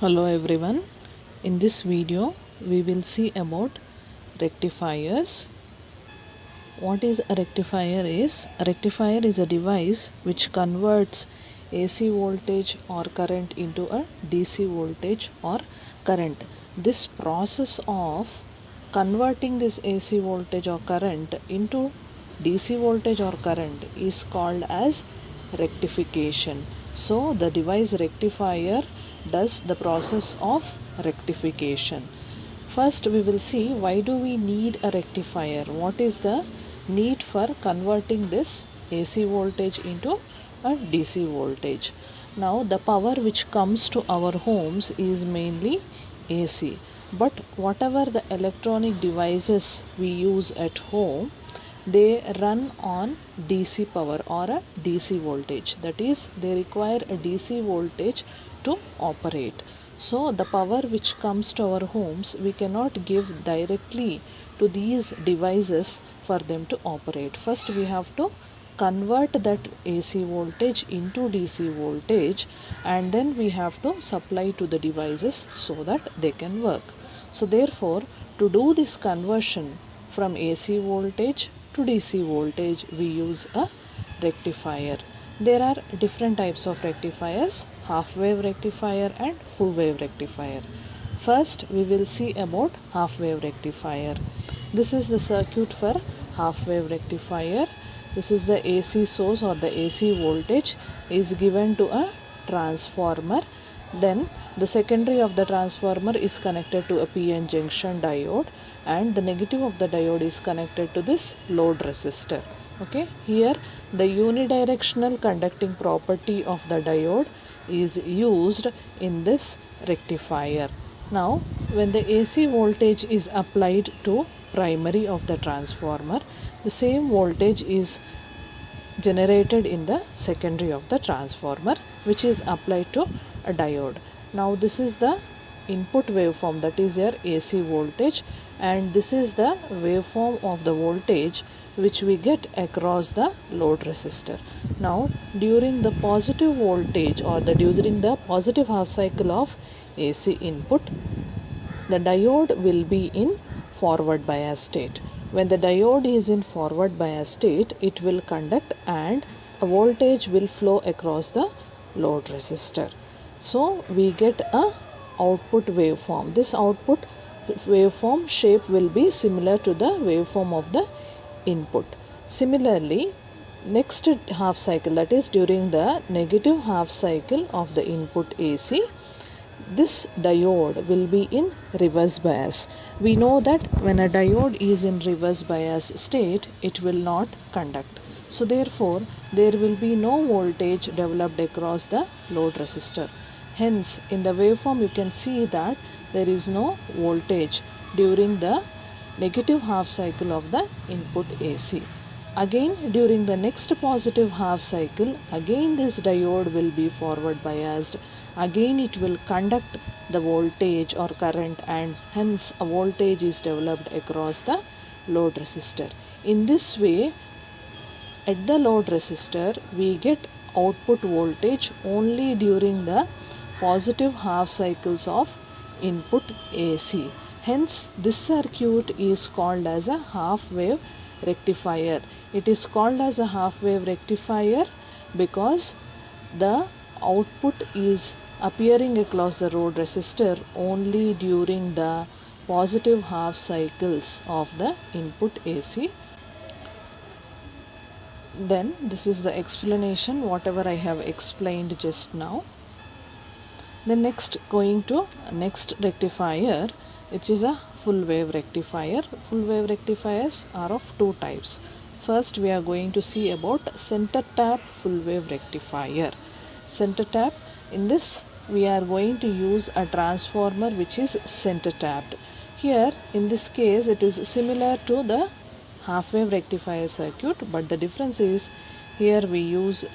Hello everyone. In this video we will see about rectifiers. What is a rectifier is? A rectifier is a device which converts AC voltage or current into a DC voltage or current. This process of converting this AC voltage or current into DC voltage or current is called as rectification. So the device rectifier does the process of rectification. First we will see why do we need a rectifier. What is the need for converting this AC voltage into a DC voltage. Now the power which comes to our homes is mainly AC, but whatever the electronic devices we use at home, they run on DC power or a DC voltage. That is, they require a DC voltage to operate. So the power which comes to our homes, we cannot give directly to these devices for them to operate. First we have to convert that AC voltage into DC voltage, and then we have to supply to the devices so that they can work. So therefore, to do this conversion from AC voltage to DC voltage, we use a rectifier. There are different types of rectifiers: half wave rectifier and full wave rectifier. First we will see about half wave rectifier. This is the circuit for half wave rectifier. This is the AC source or the AC voltage is given to a transformer. Then the secondary of the transformer is connected to a PN junction diode, and the negative of the diode is connected to this load resistor. Okay, here the unidirectional conducting property of the diode is used in this rectifier. Now when the AC voltage is applied to primary of the transformer, the same voltage is generated in the secondary of the transformer, which is applied to a diode. Now this is the input waveform, that is your AC voltage, and this is the waveform of the voltage which we get across the load resistor. Now during the positive voltage or during the positive half cycle of AC input, the diode will be in forward bias state. When the diode is in forward bias state, it will conduct and a voltage will flow across the load resistor. So we get a output waveform. This output waveform shape will be similar to the waveform of the input. Similarly, next half cycle, that is during the negative half cycle of the input AC, this diode will be in reverse bias. We know that when a diode is in reverse bias state, it will not conduct. So therefore, there will be no voltage developed across the load resistor. Hence, in the waveform you can see that there is no voltage during the negative half cycle of the input AC. Again, during the next positive half cycle, again this diode will be forward biased. Again it will conduct the voltage or current, and hence a voltage is developed across the load resistor. In this way, at the load resistor we get output voltage only during the positive half cycles of input AC. Hence this circuit is called as a half wave rectifier. It is called as a half wave rectifier because the output is appearing across the load resistor only during the positive half cycles of the input AC. Then this is the explanation whatever I have explained just now. The next, going to next rectifier, which is a full wave rectifier. Full wave rectifiers are of two types. First we are going to see about center tap full wave rectifier. Center tap, in this we are going to use a transformer which is center tapped. Here in this case it is similar to the half wave rectifier circuit, but the difference is here we use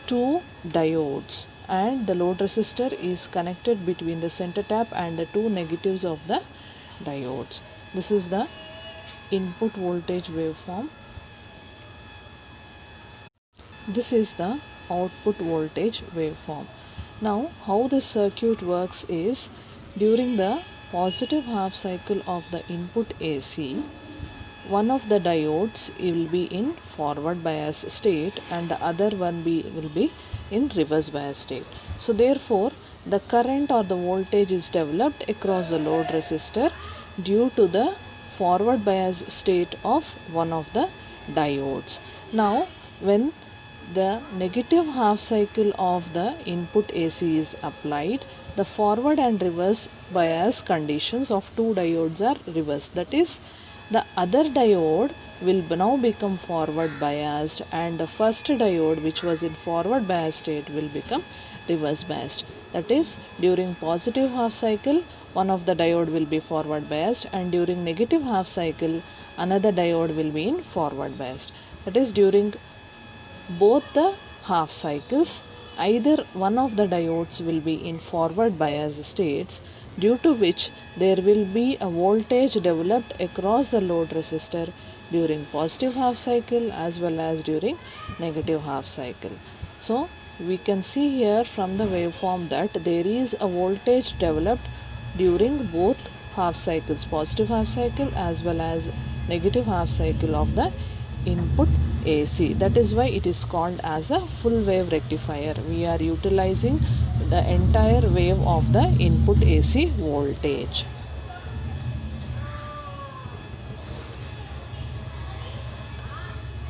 two diodes and the load resistor is connected between the center tap and the two negatives of the diodes. This is the input voltage waveform. This is the output voltage waveform. Now how this circuit works is, during the positive half cycle of the input AC, one of the diodes will be in forward bias state and the other one will be in reverse bias state. So therefore the current or the voltage is developed across the load resistor due to the forward bias state of one of the diodes. Now when the negative half cycle of the input AC is applied, the forward and reverse bias conditions of two diodes are reversed. That is, the other diode will now become forward biased and the first diode which was in forward bias state will become reverse biased. That is, during positive half cycle one of the diode will be forward biased and during negative half cycle another diode will be in forward biased. That is, during both the half cycles either one of the diodes will be in forward bias states, due to which there will be a voltage developed across the load resistor during positive half cycle as well as during negative half cycle. So we can see here from the waveform that there is a voltage developed during both half cycles, positive half cycle as well as negative half cycle of the input AC. That is why it is called as a full wave rectifier. We are utilizing the entire wave of the input AC voltage.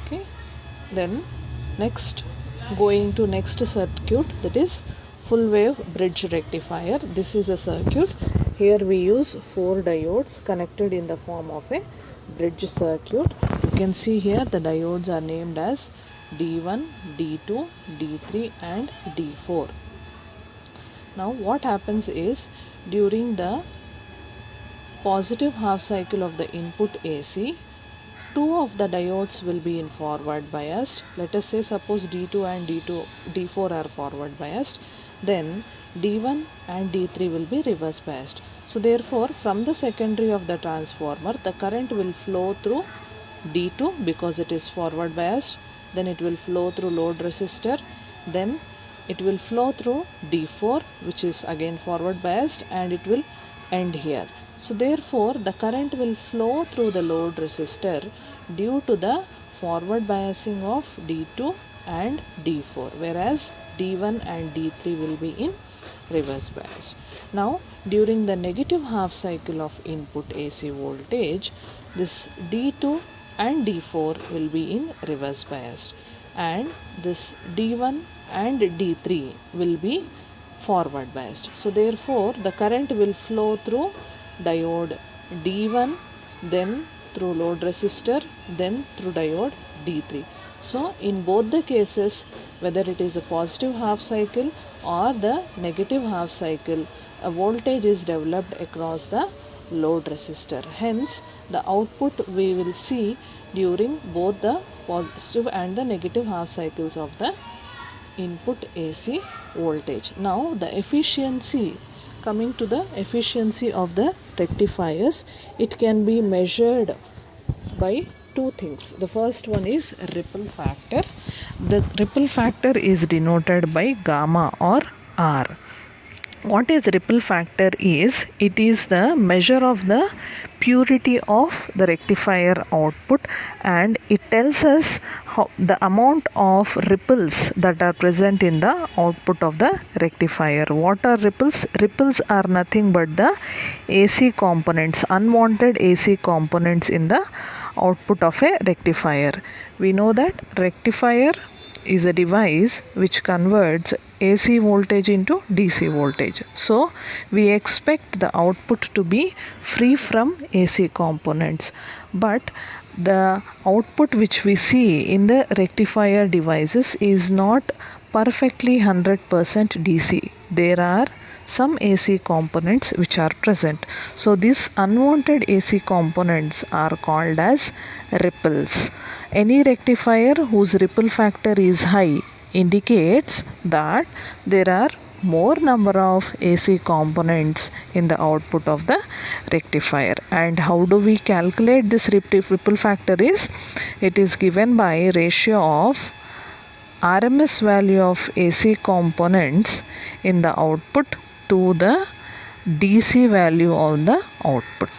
Okay, then next, going to next circuit, that is full wave bridge rectifier. This is a circuit. Here we use 4 diodes connected in the form of a bridge circuit. You can see here the diodes are named as D1, D2, D3 and D4. Now what happens is, during the positive half cycle of the input AC, 2 of the diodes will be in forward biased. Let us say suppose D2 and D4 are forward biased, then D1 and D3 will be reverse biased. So therefore from the secondary of the transformer the current will flow through D2 because it is forward biased, then it will flow through load resistor, then it will flow through D4 which is again forward biased and it will end here. So therefore the current will flow through the load resistor due to the forward biasing of D2 and D4, whereas D1 and D3 will be in reverse bias. Now during the negative half cycle of input AC voltage, this D2 and D4 will be in reverse bias and this D1 and D3 will be forward biased. So therefore the current will flow through diode D1, then through load resistor, then through diode D3. So in both the cases, whether it is a positive half cycle or the negative half cycle, a voltage is developed across the load resistor. Hence the output we will see during both the positive and the negative half cycles of the input AC voltage. Now the efficiency, coming to the efficiency of the rectifiers, it can be measured by 2 things. The first one is ripple factor. The ripple factor is denoted by gamma or R. What is ripple factor is, it is the measure of the purity of the rectifier output and it tells us the amount of ripples that are present in the output of the rectifier. What are ripples? Ripples are nothing but the AC components, unwanted AC components in the output of a rectifier. We know that rectifier is a device which converts AC voltage into DC voltage. So we expect the output to be free from AC components. But the output which we see in the rectifier devices is not perfectly 100% DC. There are some AC components which are present. So these unwanted AC components are called as ripples. Any rectifier whose ripple factor is high indicates that there are more number of AC components in the output of the rectifier. And how do we calculate this ripple factor is, it is given by ratio of RMS value of AC components in the output to the DC value of the output.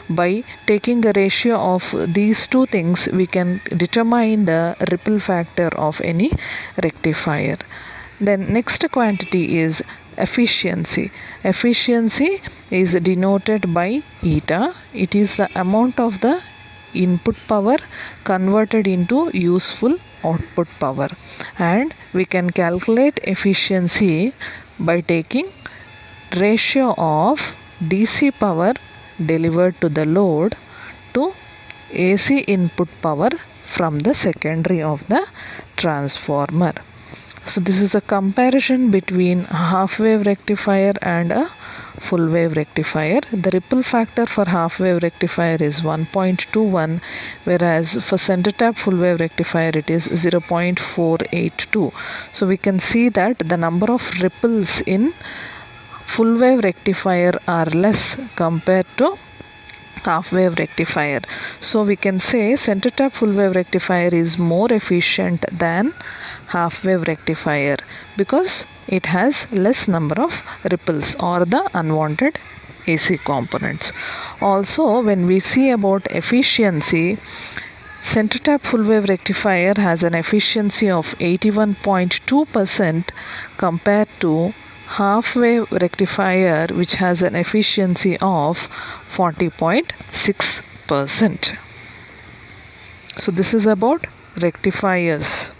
By taking a ratio of these two things, we can determine the ripple factor of any rectifier. Then next quantity is efficiency. Efficiency is denoted by eta. It is the amount of the input power converted into useful output power, and we can calculate efficiency by taking ratio of DC power delivered to the load to AC input power from the secondary of the transformer. So this is a comparison between a half wave rectifier and a full wave rectifier. The ripple factor for half wave rectifier is 1.21, whereas for center tap full wave rectifier it is 0.482. So we can see that the number of ripples in full wave rectifier are less compared to half wave rectifier. So we can say center tap full wave rectifier is more efficient than half wave rectifier because it has less number of ripples or the unwanted AC components. Also, when we see about efficiency, center tap full wave rectifier has an efficiency of 81.2% compared to half wave rectifier which has an efficiency of 40.6%. So this is about rectifiers.